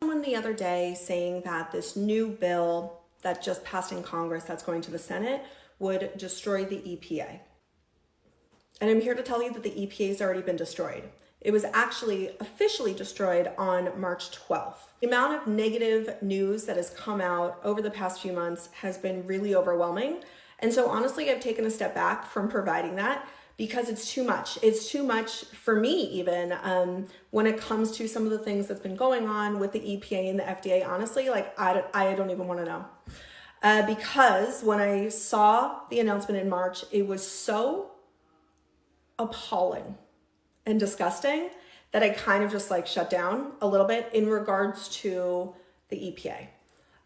Someone the other day saying that this new bill that just passed in Congress that's going to the Senate would destroy the EPA. And I'm here to tell you that the EPA has already been destroyed. It was actually officially destroyed on March 12th. The amount of negative news that has come out over the past few months has been really overwhelming. And so honestly, I've taken a step back from providing that because it's too much. It's too much for me even when it comes to some of the things that's been going on with the EPA and the FDA. Honestly, like I don't even want to know. Because when I saw the announcement in March, it was so appalling and disgusting that I kind of just like shut down a little bit in regards to the EPA.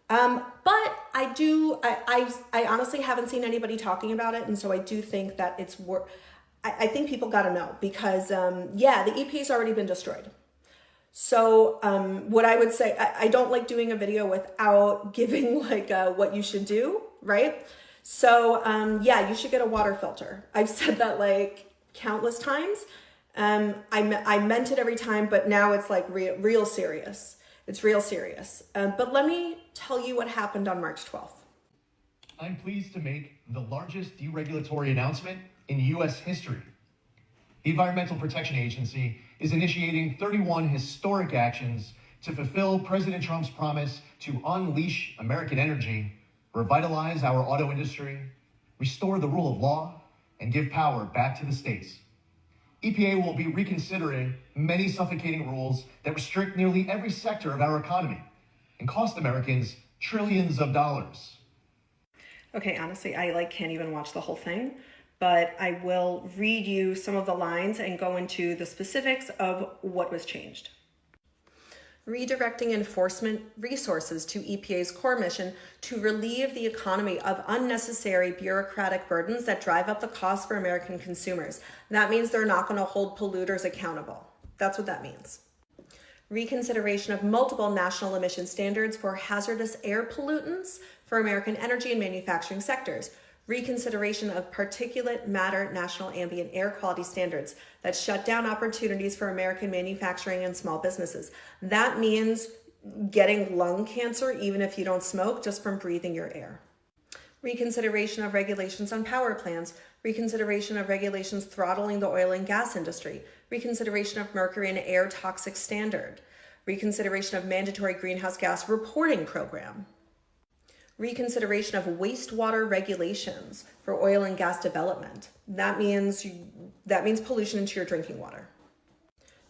But I honestly haven't seen anybody talking about it. And so I do think that it's worth, I think people got to know because, yeah, the EPA's already been destroyed. So what I would say, I don't like doing a video without giving like what you should do, right? So yeah, you should get a water filter. I've said that like countless times. I meant it every time, but now it's like real serious. It's real serious. But let me tell you what happened on March 12th. I'm pleased to make the largest deregulatory announcement in U.S. history. The Environmental Protection Agency is initiating 31 historic actions to fulfill President Trump's promise to unleash American energy, revitalize our auto industry, restore the rule of law, and give power back to the states. EPA will be reconsidering many suffocating rules that restrict nearly every sector of our economy and cost Americans trillions of dollars. Okay, honestly, I can't even watch the whole thing, but I will read you some of the lines and go into the specifics of what was changed. Redirecting enforcement resources to EPA's core mission to relieve the economy of unnecessary bureaucratic burdens that drive up the cost for American consumers. That means they're not going to hold polluters accountable. That's what that means. Reconsideration of multiple national emission standards for hazardous air pollutants for American energy and manufacturing sectors. Reconsideration of particulate matter national ambient air quality standards that shut down opportunities for American manufacturing and small businesses. That means getting lung cancer even if you don't smoke just from breathing your air. Reconsideration of regulations on power plants. Reconsideration of regulations throttling the oil and gas industry. Reconsideration of mercury and air toxic standard. Reconsideration of mandatory greenhouse gas reporting program. Reconsideration of wastewater regulations for oil and gas development. That means pollution into your drinking water.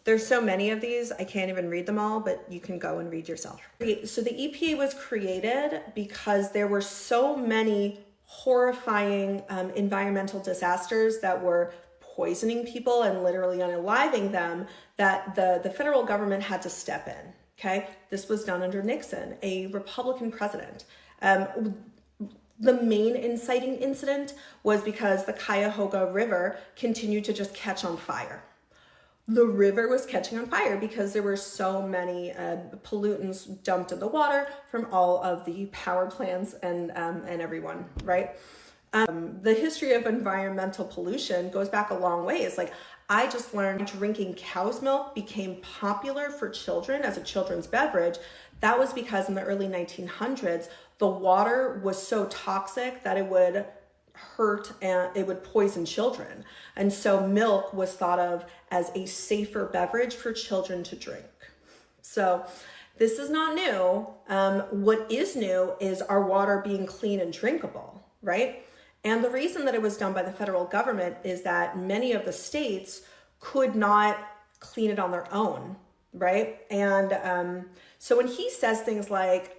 There's so many of these, I can't even read them all, but you can go and read yourself. So the EPA was created because there were so many horrifying environmental disasters that were poisoning people and literally unaliving them that the federal government had to step in, okay? This was done under Nixon, a Republican president. The main inciting incident was because the Cuyahoga River continued to just catch on fire. The river was catching on fire because there were so many pollutants dumped in the water from all of the power plants and everyone, right? The history of environmental pollution goes back a long ways. Like I just learned drinking cow's milk became popular for children as a children's beverage. That was because in the early 1900s, the water was so toxic that it would hurt and it would poison children. And so milk was thought of as a safer beverage for children to drink. So this is not new. What is new is our water being clean and drinkable, right? And the reason that it was done by the federal government is that many of the states could not clean it on their own, right? And so when he says things like,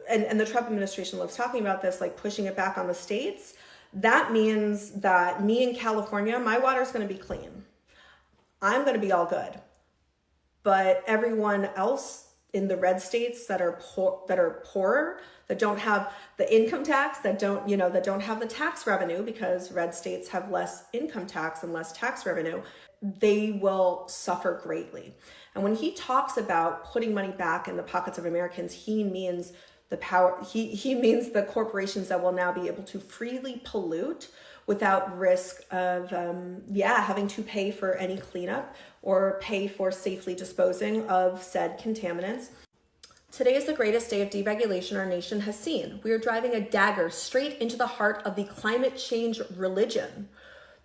and the Trump administration loves talking about this, like pushing it back on the states, that means that me in California, my water is going to be clean. I'm going to be all good. But everyone else in the red states that are poorer, that don't have the income tax, that don't have the tax revenue because red states have less income tax and less tax revenue, they will suffer greatly. And when he talks about putting money back in the pockets of Americans, he means the power, he means the corporations that will now be able to freely pollute without risk of, having to pay for any cleanup or pay for safely disposing of said contaminants. Today is the greatest day of deregulation our nation has seen. We are driving a dagger straight into the heart of the climate change religion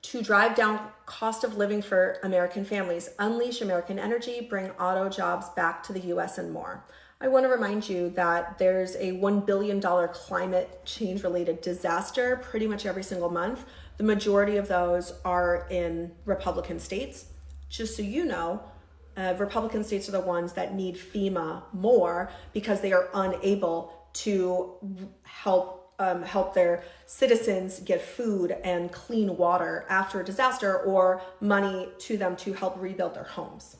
to drive down cost of living for American families, unleash American energy, bring auto jobs back to the US, and more. I want to remind you that there's a $1 billion climate change related disaster pretty much every single month. The majority of those are in Republican states. Just so you know, Republican states are the ones that need FEMA more because they are unable to help their citizens get food and clean water after a disaster, or money to them to help rebuild their homes.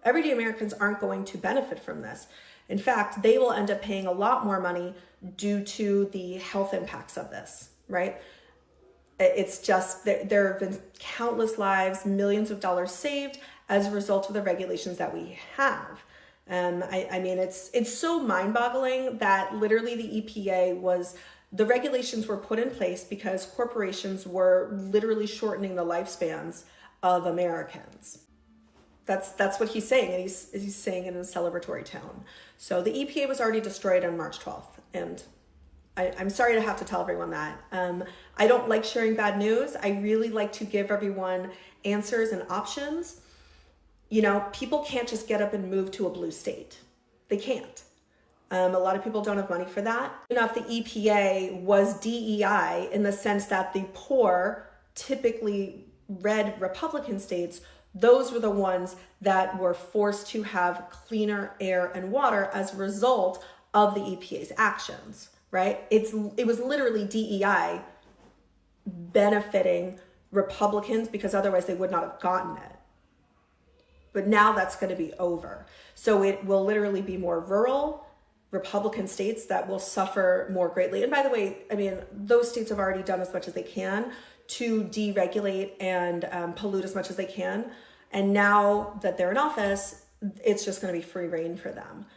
Everyday Americans aren't going to benefit from this. In fact, they will end up paying a lot more money due to the health impacts of this, right? It's just, there have been countless lives, millions of dollars saved as a result of the regulations that we have. I mean, it's so mind-boggling that literally the EPA the regulations were put in place because corporations were literally shortening the lifespans of Americans. That's what he's saying, and he's saying it in a celebratory tone. So the EPA was already destroyed on March 12th, and I'm sorry to have to tell everyone that. I don't like sharing bad news. I really like to give everyone answers and options. You know, people can't just get up and move to a blue state. They can't. A lot of people don't have money for that. Enough, the EPA was DEI in the sense that the poor, typically red Republican states, those were the ones that were forced to have cleaner air and water as a result of the EPA's actions, right? It was literally DEI benefiting Republicans because otherwise they would not have gotten it. But now that's going to be over. So it will literally be more rural Republican states that will suffer more greatly. And by the way, I mean, those states have already done as much as they can to deregulate and pollute as much as they can. And now that they're in office, it's just going to be free reign for them.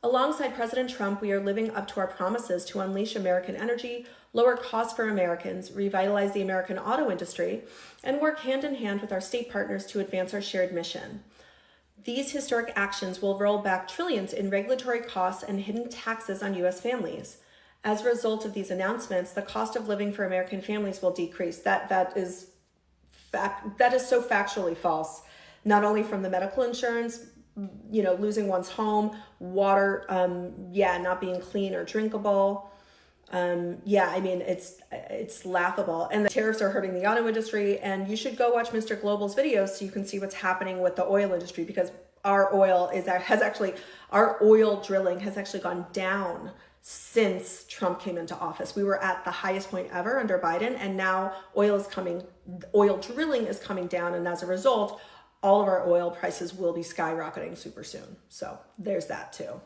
Alongside President Trump, we are living up to our promises to unleash American energy, lower costs for Americans, revitalize the American auto industry, and work hand in hand with our state partners to advance our shared mission. These historic actions will roll back trillions in regulatory costs and hidden taxes on U.S. families. As a result of these announcements, the cost of living for American families will decrease. That is so factually false, not only from the medical insurance, losing one's home, water, not being clean or drinkable. I mean, it's laughable. And the tariffs are hurting the auto industry. And you should go watch Mr. Global's videos so you can see what's happening with the oil industry, because our oil drilling has actually gone down since Trump came into office. We were at the highest point ever under Biden, and now oil drilling is coming down. And as a result, all of our oil prices will be skyrocketing super soon. So there's that too.